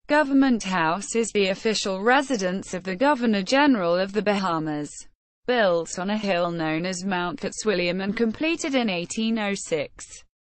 Government House is the official residence of the Governor-General of the Bahamas. Built on a hill known as Mount Fitzwilliam and completed in 1806.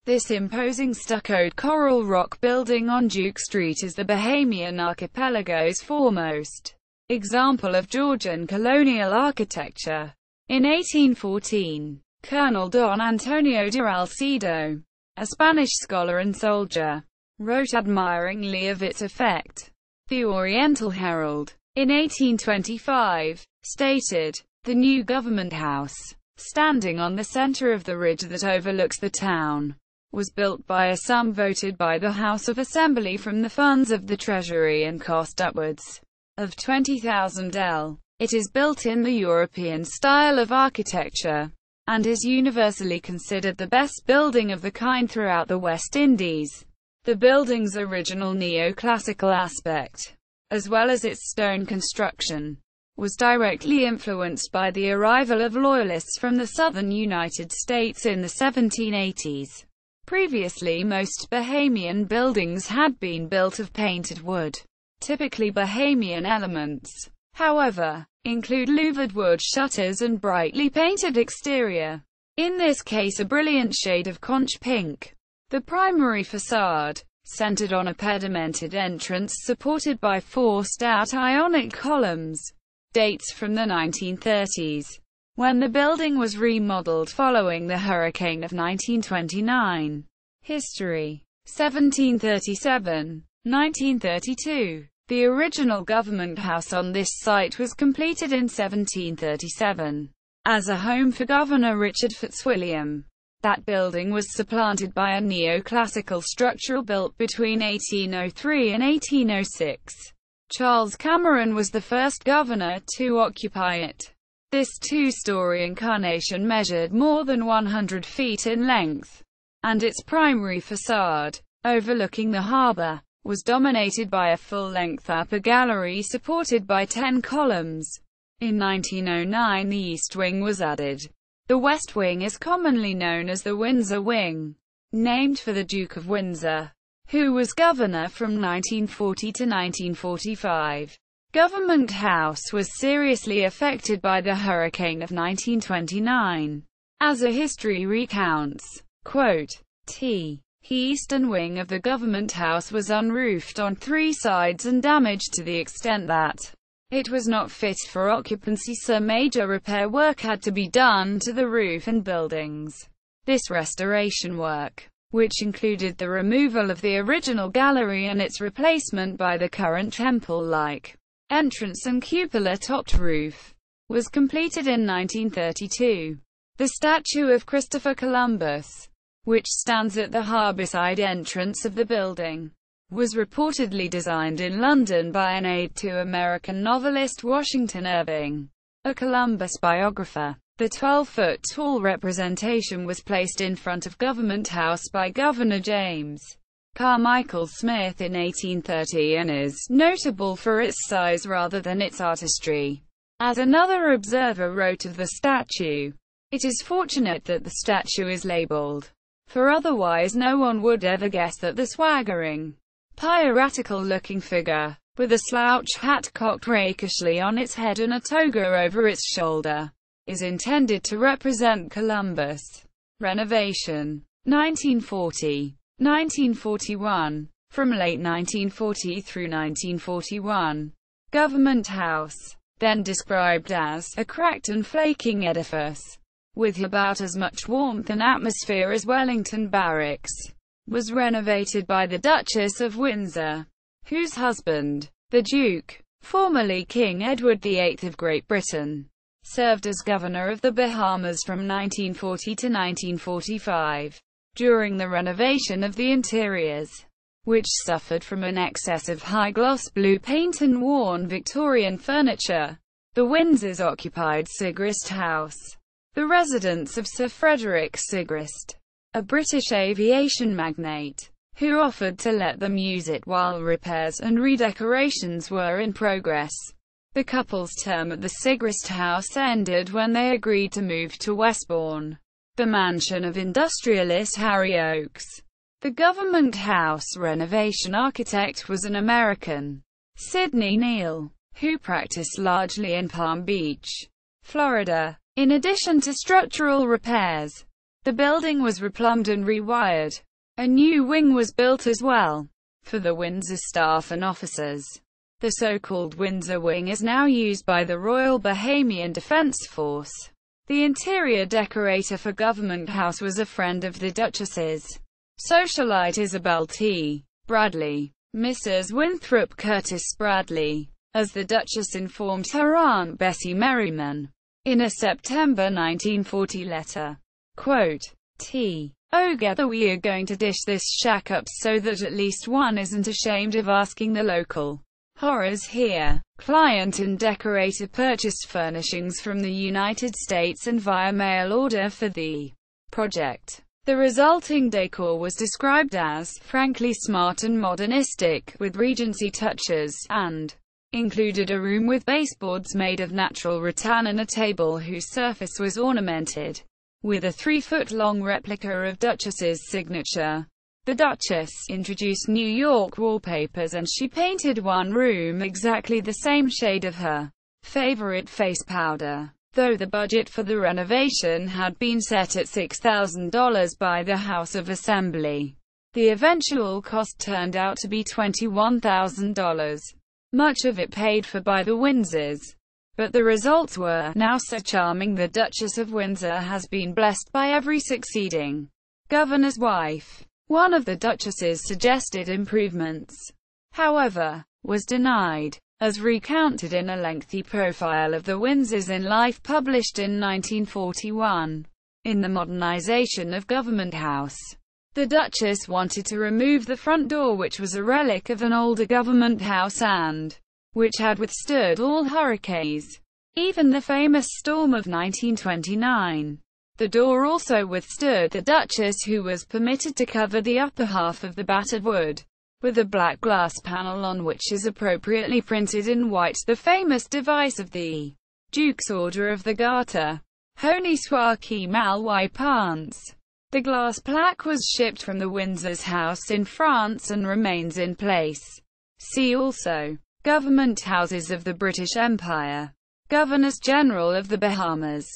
This imposing stuccoed coral rock building on Duke Street is the Bahamian archipelago's foremost example of Georgian colonial architecture. In 1814, Colonel Don Antonio de Alcedo, a Spanish scholar and soldier, wrote admiringly of its effect. The Oriental Herald, in 1825, stated, "The new government house, standing on the center of the ridge that overlooks the town, was built by a sum voted by the House of Assembly from the funds of the Treasury and cost upwards of 20,000 L. It is built in the European style of architecture, and is universally considered the best building of the kind throughout the West Indies." The building's original neoclassical aspect, as well as its stone construction, was directly influenced by the arrival of Loyalists from the southern United States in the 1780s. Previously, most Bahamian buildings had been built of painted wood. Typically Bahamian elements, however, include louvred wood shutters and brightly painted exterior. In this case a brilliant shade of conch-pink. The primary façade, centered on a pedimented entrance supported by 4 stout Ionic columns, dates from the 1930s, when the building was remodeled following the hurricane of 1929. History: 1737, 1932. The original government house on this site was completed in 1737, as a home for Governor Richard Fitzwilliam. That building was supplanted by a neoclassical structure built between 1803 and 1806. Charles Cameron was the first governor to occupy it. This 2-story incarnation measured more than 100 feet in length, and its primary facade, overlooking the harbor, was dominated by a full-length upper gallery supported by 10 columns. In 1909 the east wing was added. The west wing is commonly known as the Windsor Wing, named for the Duke of Windsor, who was governor from 1940 to 1945. Government House was seriously affected by the hurricane of 1929. As a history recounts, quote, The eastern wing of the Government House was unroofed on 3 sides and damaged to the extent that it was not fit for occupancy, so major repair work had to be done to the roof and buildings. This restoration work, which included the removal of the original gallery and its replacement by the current temple-like entrance and cupola-topped roof, was completed in 1932. The statue of Christopher Columbus, which stands at the harborside entrance of the building, was reportedly designed in London by an aide to American novelist Washington Irving, a Columbus biographer. The 12-foot-tall representation was placed in front of Government House by Governor James Carmichael Smith in 1830 and is notable for its size rather than its artistry. As another observer wrote of the statue, "It is fortunate that the statue is labeled, for otherwise no one would ever guess that the swaggering, piratical-looking figure, with a slouch hat cocked rakishly on its head and a toga over its shoulder, is intended to represent Columbus." Renovation. 1940. 1941. From late 1940 through 1941, Government House, then described as a cracked and flaking edifice, with about as much warmth and atmosphere as Wellington Barracks, was renovated by the Duchess of Windsor, whose husband, the Duke, formerly King Edward VIII of Great Britain, served as governor of the Bahamas from 1940 to 1945. During the renovation of the interiors, which suffered from an excess of high-gloss blue paint and worn Victorian furniture, the Windsors occupied Sigrist House, the residence of Sir Frederick Sigrist, a British aviation magnate, who offered to let them use it while repairs and redecorations were in progress. The couple's term at the Sigrist House ended when they agreed to move to Westbourne, the mansion of industrialist Harry Oakes. The Government House renovation architect was an American, Sidney Neal, who practiced largely in Palm Beach, Florida. In addition to structural repairs, the building was replumbed and rewired. A new wing was built as well, for the Windsor staff and officers. The so-called Windsor Wing is now used by the Royal Bahamian Defence Force. The interior decorator for Government House was a friend of the Duchess's, socialite Isabel T. Bradley, Mrs. Winthrop Curtis Bradley, as the Duchess informed her Aunt Bessie Merriman in a September 1940 letter. Quote, Together we are going to dish this shack up so that at least one isn't ashamed of asking the local horrors here. Client and decorator purchased furnishings from the United States and via mail order for the project. The resulting decor was described as frankly smart and modernistic, with Regency touches, and included a room with baseboards made of natural rattan and a table whose surface was ornamented with a 3-foot-long replica of Duchess's signature. The Duchess introduced New York wallpapers and she painted one room exactly the same shade of her favorite face powder. Though the budget for the renovation had been set at $6,000 by the House of Assembly, the eventual cost turned out to be $21,000, much of it paid for by the Windsors. But the results were now so charming the Duchess of Windsor has been blessed by every succeeding governor's wife. One of the Duchess's suggested improvements, however, was denied, as recounted in a lengthy profile of the Windsors in Life published in 1941. In the modernization of Government House, the Duchess wanted to remove the front door, which was a relic of an older government house and which had withstood all hurricanes, even the famous storm of 1929. The door also withstood the Duchess, who was permitted to cover the upper half of the battered wood with a black glass panel on which is appropriately printed in white the famous device of the Duke's Order of the Garter, Honi soit qui mal y pense. The glass plaque was shipped from the Windsor's house in France and remains in place. See also Government Houses of the British Empire, Governors-General of the Bahamas.